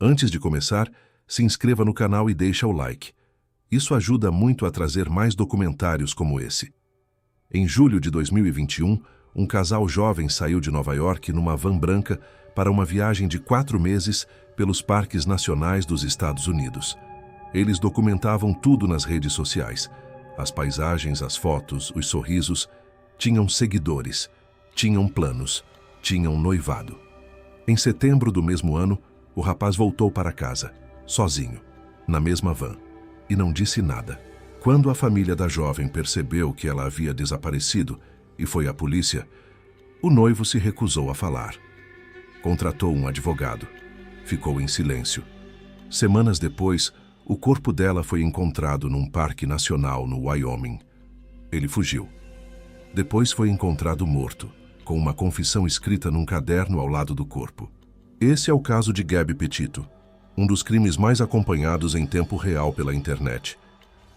Antes de começar, se inscreva no canal e deixa o like. Isso ajuda muito a trazer mais documentários como esse. Em julho de 2021, um casal jovem saiu de Nova York numa van branca para uma viagem de 4 meses pelos parques nacionais dos Estados Unidos. Eles documentavam tudo nas redes sociais. As paisagens, as fotos, os sorrisos. Tinham seguidores, tinham planos, tinham noivado. Em setembro do mesmo ano, o rapaz voltou para casa, sozinho, na mesma van, e não disse nada. Quando a família da jovem percebeu que ela havia desaparecido e foi à polícia, o noivo se recusou a falar. Contratou um advogado. Ficou em silêncio. Semanas depois, o corpo dela foi encontrado num parque nacional no Wyoming. Ele fugiu. Depois foi encontrado morto, com uma confissão escrita num caderno ao lado do corpo. Esse é o caso de Gabby Petito, um dos crimes mais acompanhados em tempo real pela internet,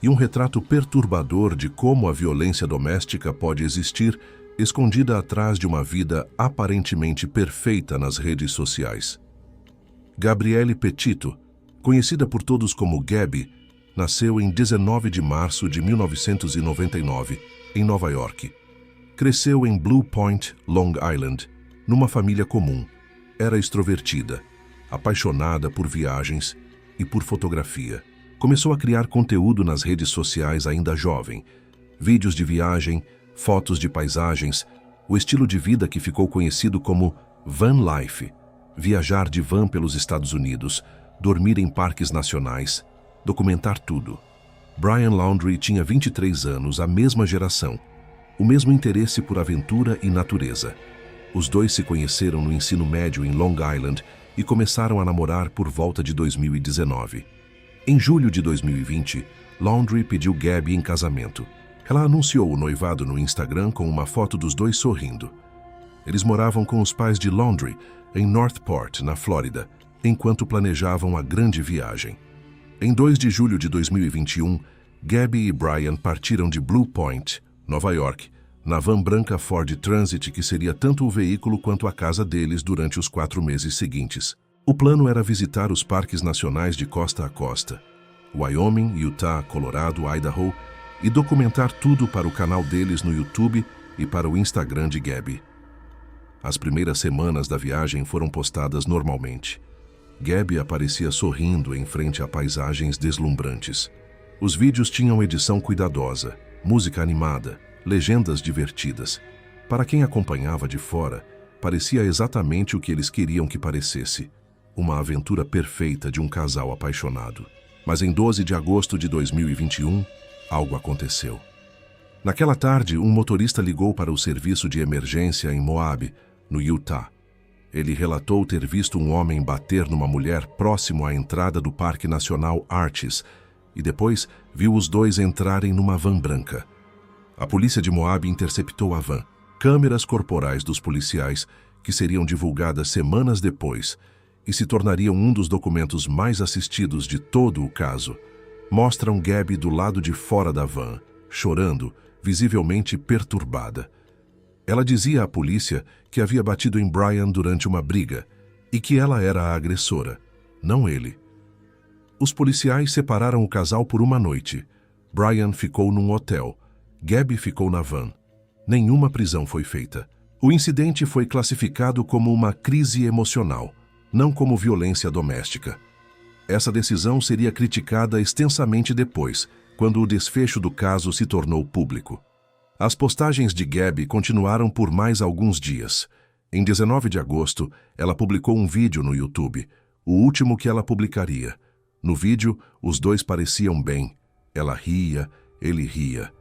e um retrato perturbador de como a violência doméstica pode existir escondida atrás de uma vida aparentemente perfeita nas redes sociais. Gabrielle Petito, conhecida por todos como Gabby, nasceu em 19 de março de 1999, em Nova York. Cresceu em Blue Point, Long Island, numa família comum. Era extrovertida, apaixonada por viagens e por fotografia. Começou a criar conteúdo nas redes sociais ainda jovem. Vídeos de viagem, fotos de paisagens, o estilo de vida que ficou conhecido como van life. Viajar de van pelos Estados Unidos, dormir em parques nacionais, documentar tudo. Brian Laundrie tinha 23 anos, a mesma geração. O mesmo interesse por aventura e natureza. Os dois se conheceram no ensino médio em Long Island e começaram a namorar por volta de 2019. Em julho de 2020, Laundrie pediu Gabby em casamento. Ela anunciou o noivado no Instagram com uma foto dos dois sorrindo. Eles moravam com os pais de Laundrie em Northport, na Flórida, enquanto planejavam a grande viagem. Em 2 de julho de 2021, Gabby e Brian partiram de Blue Point, Nova York, na van branca Ford Transit que seria tanto o veículo quanto a casa deles durante os 4 meses seguintes. O plano era visitar os parques nacionais de costa a costa, Wyoming, Utah, Colorado, Idaho, e documentar tudo para o canal deles no YouTube e para o Instagram de Gabby. As primeiras semanas da viagem foram postadas normalmente. Gabby aparecia sorrindo em frente a paisagens deslumbrantes. Os vídeos tinham edição cuidadosa, música animada, legendas divertidas. Para quem acompanhava de fora, parecia exatamente o que eles queriam que parecesse. Uma aventura perfeita de um casal apaixonado. Mas em 12 de agosto de 2021, algo aconteceu. Naquela tarde, um motorista ligou para o serviço de emergência em Moab, no Utah. Ele relatou ter visto um homem bater numa mulher próximo à entrada do Parque Nacional Arches e depois viu os dois entrarem numa van branca. A polícia de Moab interceptou a van. Câmeras corporais dos policiais, que seriam divulgadas semanas depois e se tornariam um dos documentos mais assistidos de todo o caso, mostram Gabby do lado de fora da van, chorando, visivelmente perturbada. Ela dizia à polícia que havia batido em Brian durante uma briga e que ela era a agressora, não ele. Os policiais separaram o casal por uma noite. Brian ficou num hotel. Gabby ficou na van. Nenhuma prisão foi feita. O incidente foi classificado como uma crise emocional, não como violência doméstica. Essa decisão seria criticada extensamente depois, quando o desfecho do caso se tornou público. As postagens de Gabby continuaram por mais alguns dias. Em 19 de agosto, ela publicou um vídeo no YouTube, o último que ela publicaria. No vídeo, os dois pareciam bem. Ela ria, ele ria.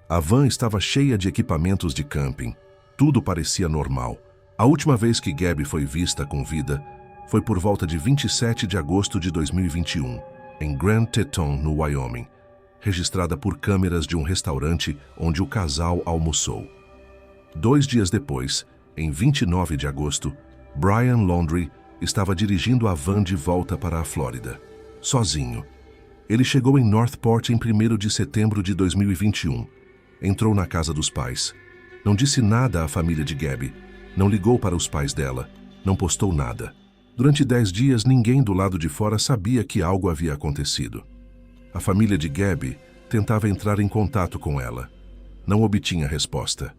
A van estava cheia de equipamentos de camping. Tudo parecia normal. A última vez que Gabby foi vista com vida foi por volta de 27 de agosto de 2021, em Grand Teton, no Wyoming, registrada por câmeras de um restaurante onde o casal almoçou. 2 dias depois, em 29 de agosto, Brian Laundrie estava dirigindo a van de volta para a Flórida, sozinho. Ele chegou em Northport em 1º de setembro de 2021. Entrou na casa dos pais. Não disse nada à família de Gabby. Não ligou para os pais dela. Não postou nada. Durante 10 dias, ninguém do lado de fora sabia que algo havia acontecido. A família de Gabby tentava entrar em contato com ela. Não obtinha resposta.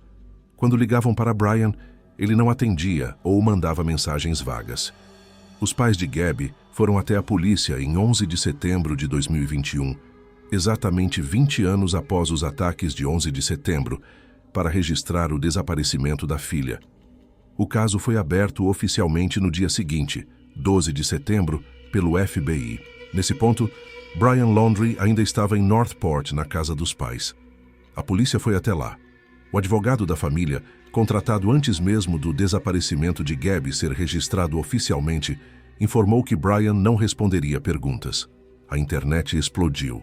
Quando ligavam para Brian, ele não atendia ou mandava mensagens vagas. Os pais de Gabby foram até a polícia em 11 de setembro de 2021, exatamente 20 anos após os ataques de 11 de setembro, para registrar o desaparecimento da filha. O caso foi aberto oficialmente no dia seguinte, 12 de setembro, pelo FBI. Nesse ponto, Brian Laundrie ainda estava em Northport, na casa dos pais. A polícia foi até lá. O advogado da família, contratado antes mesmo do desaparecimento de Gabby ser registrado oficialmente, informou que Brian não responderia perguntas. A internet explodiu.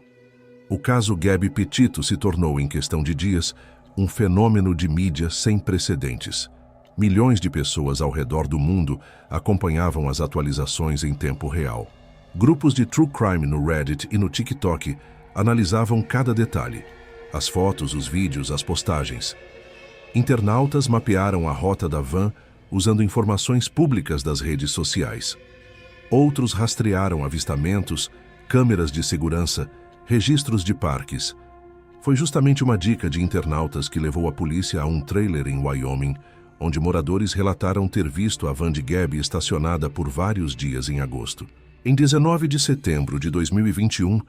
O caso Gabby Petito se tornou, em questão de dias, um fenômeno de mídia sem precedentes. Milhões de pessoas ao redor do mundo acompanhavam as atualizações em tempo real. Grupos de true crime no Reddit e no TikTok analisavam cada detalhe: as fotos, os vídeos, as postagens. Internautas mapearam a rota da van usando informações públicas das redes sociais. Outros rastrearam avistamentos, câmeras de segurança, registros de parques. Foi justamente uma dica de internautas que levou a polícia a um trailer em Wyoming, onde moradores relataram ter visto a van de Gabby estacionada por vários dias em agosto. Em 19 de setembro de 2021,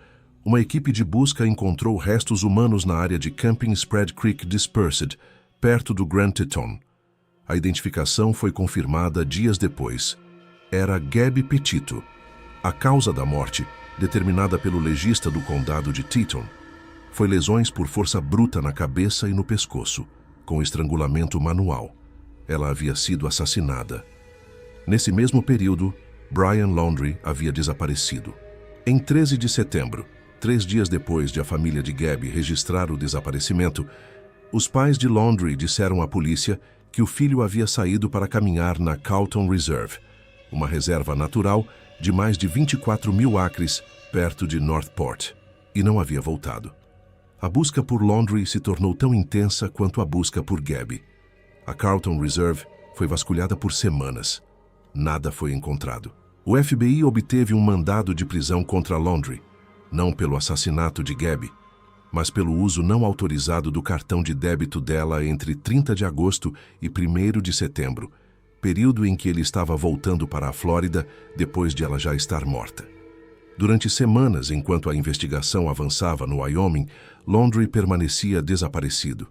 uma equipe de busca encontrou restos humanos na área de Camping Spread Creek Dispersed, perto do Grand Teton. A identificação foi confirmada dias depois. Era Gabby Petito. A causa da morte, determinada pelo legista do condado de Teton, foi lesões por força bruta na cabeça e no pescoço, com estrangulamento manual. Ela havia sido assassinada. Nesse mesmo período, Brian Laundrie havia desaparecido. Em 13 de setembro, 3 dias depois de a família de Gabby registrar o desaparecimento, os pais de Laundrie disseram à polícia que o filho havia saído para caminhar na Calton Reserve, uma reserva natural de mais de 24 mil acres perto de Northport, e não havia voltado. A busca por Laundrie se tornou tão intensa quanto a busca por Gabby. A Calton Reserve foi vasculhada por semanas. Nada foi encontrado. O FBI obteve um mandado de prisão contra Laundrie, não pelo assassinato de Gabby, mas pelo uso não autorizado do cartão de débito dela entre 30 de agosto e 1º de setembro, período em que ele estava voltando para a Flórida depois de ela já estar morta. Durante semanas, enquanto a investigação avançava no Wyoming, Laundrie permanecia desaparecido.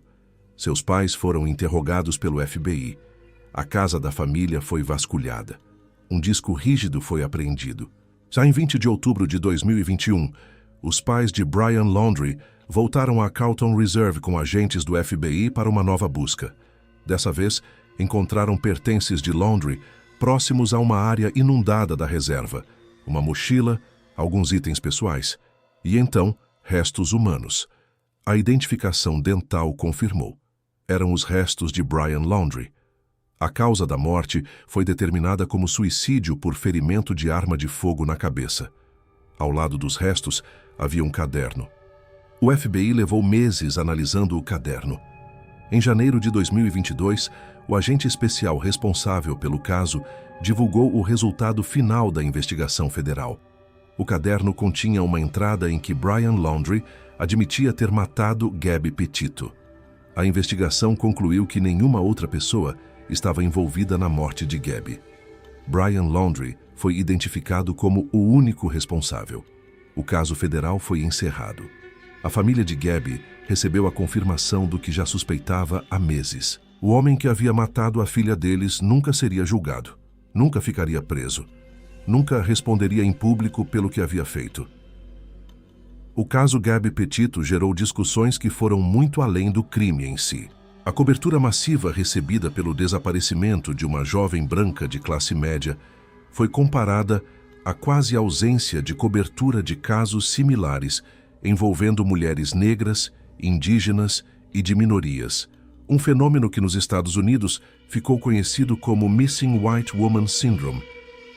Seus pais foram interrogados pelo FBI. A casa da família foi vasculhada. Um disco rígido foi apreendido. Já em 20 de outubro de 2021, os pais de Brian Laundrie voltaram à Calton Reserve com agentes do FBI para uma nova busca. Dessa vez, encontraram pertences de Laundrie próximos a uma área inundada da reserva, uma mochila, alguns itens pessoais e, então, restos humanos. A identificação dental confirmou. Eram os restos de Brian Laundrie. A causa da morte foi determinada como suicídio por ferimento de arma de fogo na cabeça. Ao lado dos restos havia um caderno. O FBI levou meses analisando o caderno. Em janeiro de 2022, o agente especial responsável pelo caso divulgou o resultado final da investigação federal. O caderno continha uma entrada em que Brian Laundrie admitia ter matado Gabby Petito. A investigação concluiu que nenhuma outra pessoa estava envolvida na morte de Gabby. Brian Laundrie foi identificado como o único responsável. O caso federal foi encerrado. A família de Gabby recebeu a confirmação do que já suspeitava há meses. O homem que havia matado a filha deles nunca seria julgado, nunca ficaria preso, nunca responderia em público pelo que havia feito. O caso Gabby Petito gerou discussões que foram muito além do crime em si. A cobertura massiva recebida pelo desaparecimento de uma jovem branca de classe média foi comparada à quase ausência de cobertura de casos similares envolvendo mulheres negras, indígenas e de minorias, um fenômeno que nos Estados Unidos ficou conhecido como Missing White Woman Syndrome,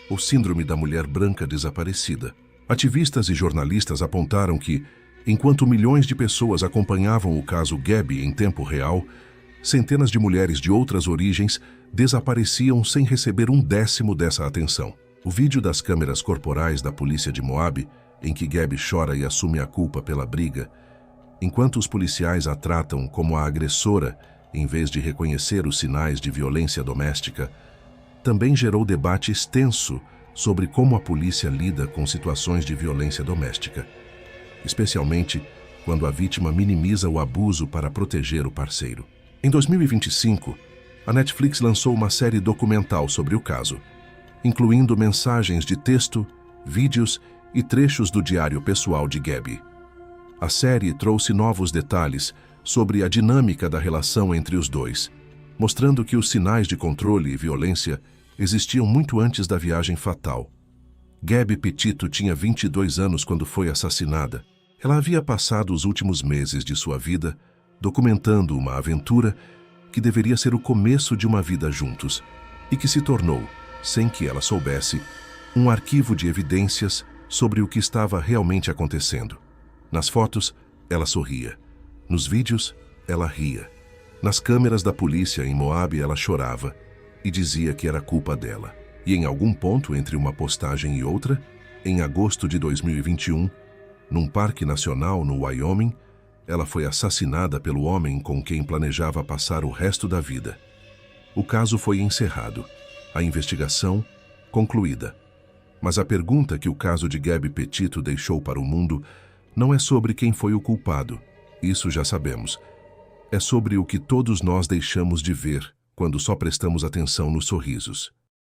ou Síndrome da Mulher Branca Desaparecida. Ativistas e jornalistas apontaram que, enquanto milhões de pessoas acompanhavam o caso Gabby em tempo real, centenas de mulheres de outras origens desapareciam sem receber um décimo dessa atenção. O vídeo das câmeras corporais da polícia de Moab, em que Gabi chora e assume a culpa pela briga, enquanto os policiais a tratam como a agressora em vez de reconhecer os sinais de violência doméstica, também gerou debate extenso sobre como a polícia lida com situações de violência doméstica, especialmente quando a vítima minimiza o abuso para proteger o parceiro. Em 2025, a Netflix lançou uma série documental sobre o caso, incluindo mensagens de texto, vídeos e trechos do diário pessoal de Gabi. A série trouxe novos detalhes sobre a dinâmica da relação entre os dois, mostrando que os sinais de controle e violência existiam muito antes da viagem fatal. Gabi Petito tinha 22 anos quando foi assassinada. Ela havia passado os últimos meses de sua vida documentando uma aventura que deveria ser o começo de uma vida juntos e que se tornou, sem que ela soubesse, um arquivo de evidências sobre o que estava realmente acontecendo. Nas fotos, ela sorria. Nos vídeos, ela ria. Nas câmeras da polícia em Moab, ela chorava e dizia que era culpa dela. E em algum ponto entre uma postagem e outra, em agosto de 2021, num parque nacional no Wyoming, ela foi assassinada pelo homem com quem planejava passar o resto da vida. O caso foi encerrado, a investigação concluída. Mas a pergunta que o caso de Gabi Petito deixou para o mundo não é sobre quem foi o culpado, isso já sabemos. É sobre o que todos nós deixamos de ver quando só prestamos atenção nos sorrisos.